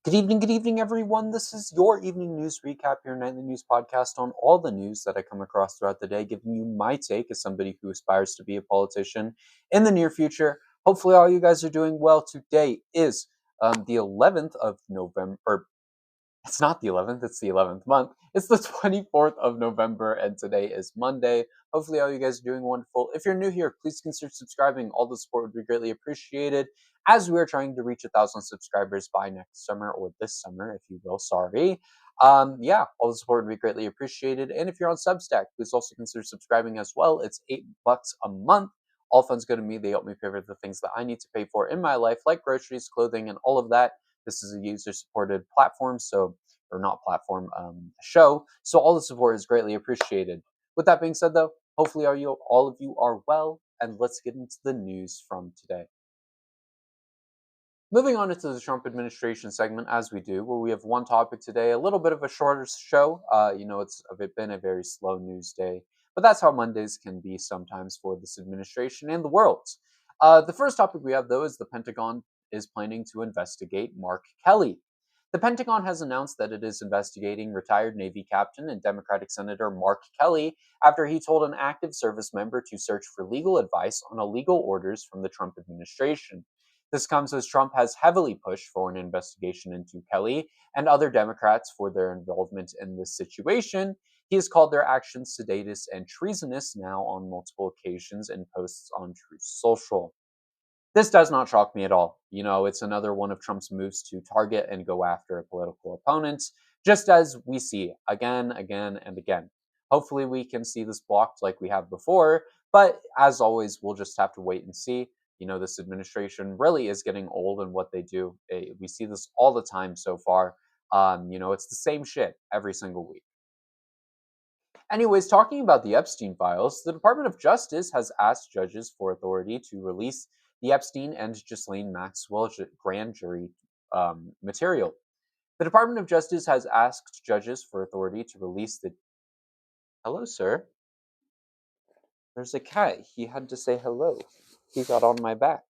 Good evening, everyone. This is your evening news recap, your nightly news podcast on all the news that I come across throughout the day, giving you my take as somebody who aspires to be a politician in the near future. Hopefully, all you guys are doing well. Today is the 11th of November, or it's not the 11th, it's the 11th month. It's the 24th of November, and today is Monday. Hopefully, all you guys are doing wonderful. If you're new here, please consider subscribing. All the support would be greatly appreciated as we are trying to reach 1,000 subscribers by next summer, or this summer, if you will. Sorry. Yeah, all the support would be greatly appreciated. And if you're on Substack, please also consider subscribing as well. It's $8 a month. All funds go to me. They help me pay for the things that I need to pay for in my life, like groceries, clothing, and all of that. This is a user-supported platform, or not platform, show. So all the support is greatly appreciated. With that being said, though, hopefully all of you are well, and let's get into the news from today. Moving on into the Trump administration segment, as we do, where we have one topic today, a little bit of a shorter show. It's been a very slow news day, but that's how Mondays can be sometimes for this administration and the world. The first topic we have, though, is the Pentagon is planning to investigate Mark Kelly. The Pentagon has announced that it is investigating retired Navy captain and Democratic Senator Mark Kelly after he told an active service member to search for legal advice on illegal orders from the Trump administration. This comes as Trump has heavily pushed for an investigation into Kelly and other Democrats for their involvement in this situation. He has called their actions sedatus and treasonous now on multiple occasions in posts on Truth Social. This does not shock me at all. It's another one of Trump's moves to target and go after a political opponent, just as we see again, and again. Hopefully, we can see this blocked like we have before, but as always, we'll just have to wait and see. This administration really is getting old in what they do. We see this all the time so far. It's the same shit every single week. Anyways, talking about the Epstein files, the Department of Justice has asked judges for authority to release the Epstein and Ghislaine Maxwell grand jury material. The Department of Justice has asked judges for authority to release the. Hello, sir. There's a cat. He had to say hello. He got on my back.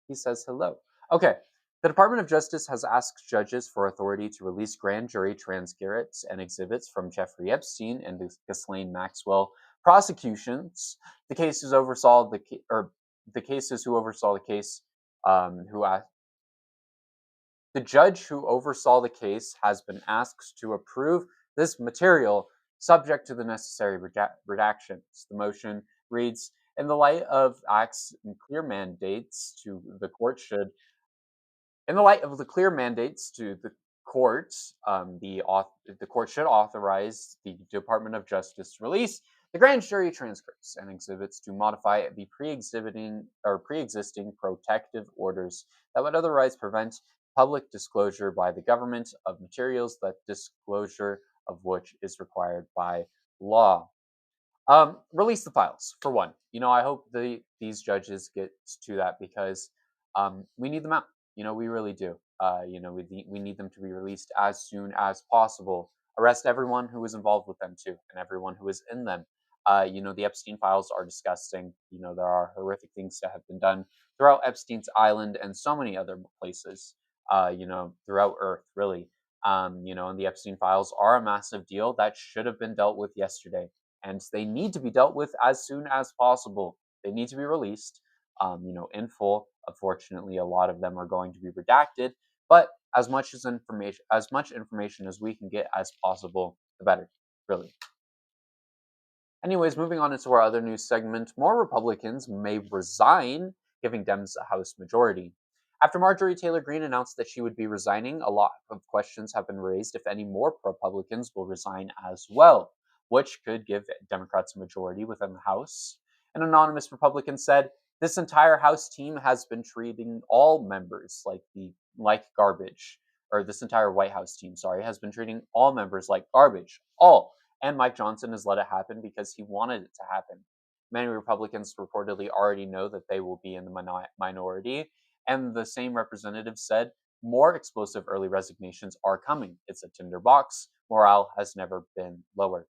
He says hello. Okay. The Department of Justice has asked judges for authority to release grand jury transcripts and exhibits from Jeffrey Epstein and Ghislaine Maxwell prosecutions. The cases oversaw the cases who oversaw the case. The judge who oversaw the case has been asked to approve this material, subject to the necessary redactions. The motion reads: in the light of acts and clear mandates to the court should in the light of the clear mandates to the court, the court should authorize the Department of Justice to release the grand jury transcripts and exhibits to modify the pre-existing protective orders that would otherwise prevent public disclosure by the government of materials that disclosure of which is required by law. Release the files, for one. I hope these judges get to that because we need them out. We really do. We need them to be released as soon as possible. Arrest everyone who was involved with them too, and everyone who is in them. The Epstein files are disgusting. There are horrific things that have been done throughout Epstein's Island and so many other places. Throughout Earth, really. And the Epstein files are a massive deal that should have been dealt with yesterday, and they need to be dealt with as soon as possible. They need to be released, in full. Unfortunately, a lot of them are going to be redacted, but as much information as we can get as possible, the better, really. Anyways, moving on into our other news segment, more Republicans may resign, giving Dems a House majority. After Marjorie Taylor Greene announced that she would be resigning, a lot of questions have been raised if any more Republicans will resign as well, which could give Democrats a majority within the House. An anonymous Republican said, "This entire House team has been treating all members like garbage." Or this entire White House team, has been treating all members like garbage. All. And Mike Johnson has let it happen because he wanted it to happen. Many Republicans reportedly already know that they will be in the minority, and the same representative said more explosive early resignations are coming. It's a tinderbox. Morale has never been lower.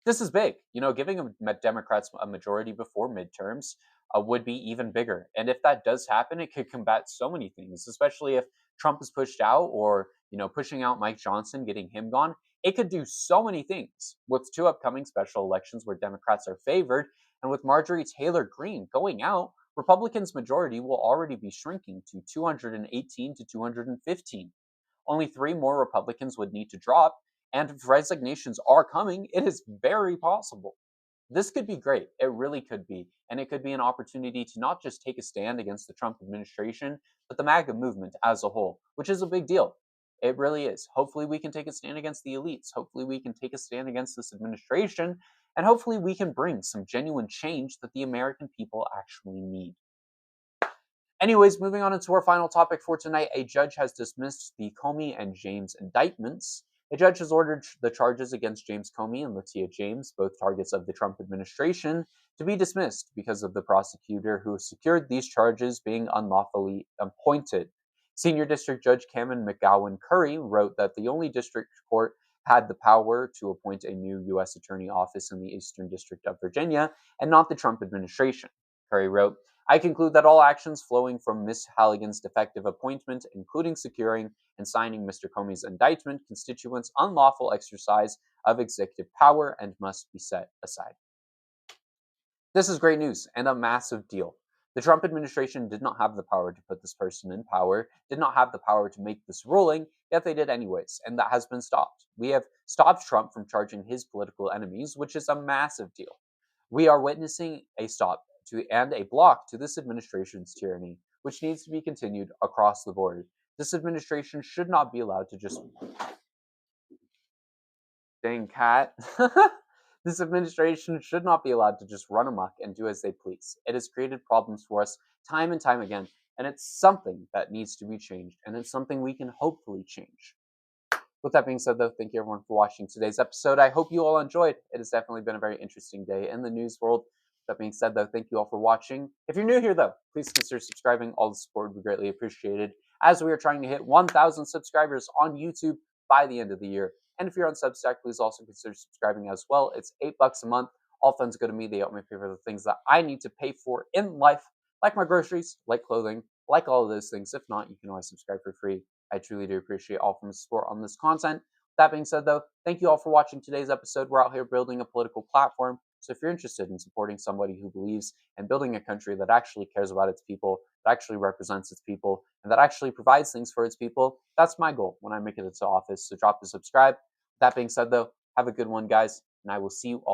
This is big. Giving Democrats a majority before midterms would be even bigger. And if that does happen, it could combat so many things, especially if Trump is pushed out, or pushing out Mike Johnson, getting him gone, it could do so many things. With two upcoming special elections where Democrats are favored, and with Marjorie Taylor Greene going out, Republicans' majority will already be shrinking to 218 to 215. Only three more Republicans would need to drop, and if resignations are coming, it is very possible. This could be great. It really could be. And it could be an opportunity to not just take a stand against the Trump administration, but the MAGA movement as a whole, which is a big deal. It really is. Hopefully, we can take a stand against the elites. Hopefully, we can take a stand against this administration. And hopefully, we can bring some genuine change that the American people actually need. Anyways, moving on into our final topic for tonight, a judge has dismissed the Comey and James indictments. A judge has ordered the charges against James Comey and Latia James, both targets of the Trump administration, to be dismissed because of the prosecutor who secured these charges being unlawfully appointed. Senior District Judge Cameron McGowan Curry wrote that the only district court had the power to appoint a new U.S. Attorney office in the Eastern District of Virginia, and not the Trump administration. Curry wrote, I conclude that all actions flowing from Ms. Halligan's defective appointment, including securing and signing Mr. Comey's indictment, constitutes unlawful exercise of executive power and must be set aside. This is great news and a massive deal. The Trump administration did not have the power to put this person in power, did not have the power to make this ruling, yet they did anyways, and that has been stopped. We have stopped Trump from charging his political enemies, which is a massive deal. We are witnessing a stop to and a block to this administration's tyranny, which needs to be continued across the board. This administration should not be allowed to just... Dang cat. This administration should not be allowed to just run amok and do as they please. It has created problems for us time and time again, and it's something that needs to be changed, and it's something we can hopefully change. With that being said, though, thank you everyone for watching today's episode. I hope you all enjoyed. It has definitely been a very interesting day in the news world. With that being said, though, thank you all for watching. If you're new here, though, please consider subscribing. All the support would be greatly appreciated, as we are trying to hit 1,000 subscribers on YouTube by the end of the year. And if you're on Substack, please also consider subscribing as well. It's $8 a month. All funds go to me. They help me pay for the things that I need to pay for in life, like my groceries, like clothing, like all of those things. If not, you can always subscribe for free. I truly do appreciate all from the support on this content. That being said, though, thank you all for watching today's episode. We're out here building a political platform. So if you're interested in supporting somebody who believes in building a country that actually cares about its people, that actually represents its people, and that actually provides things for its people, that's my goal when I make it into office. So drop the subscribe. That being said, though, have a good one, guys, and I will see you all.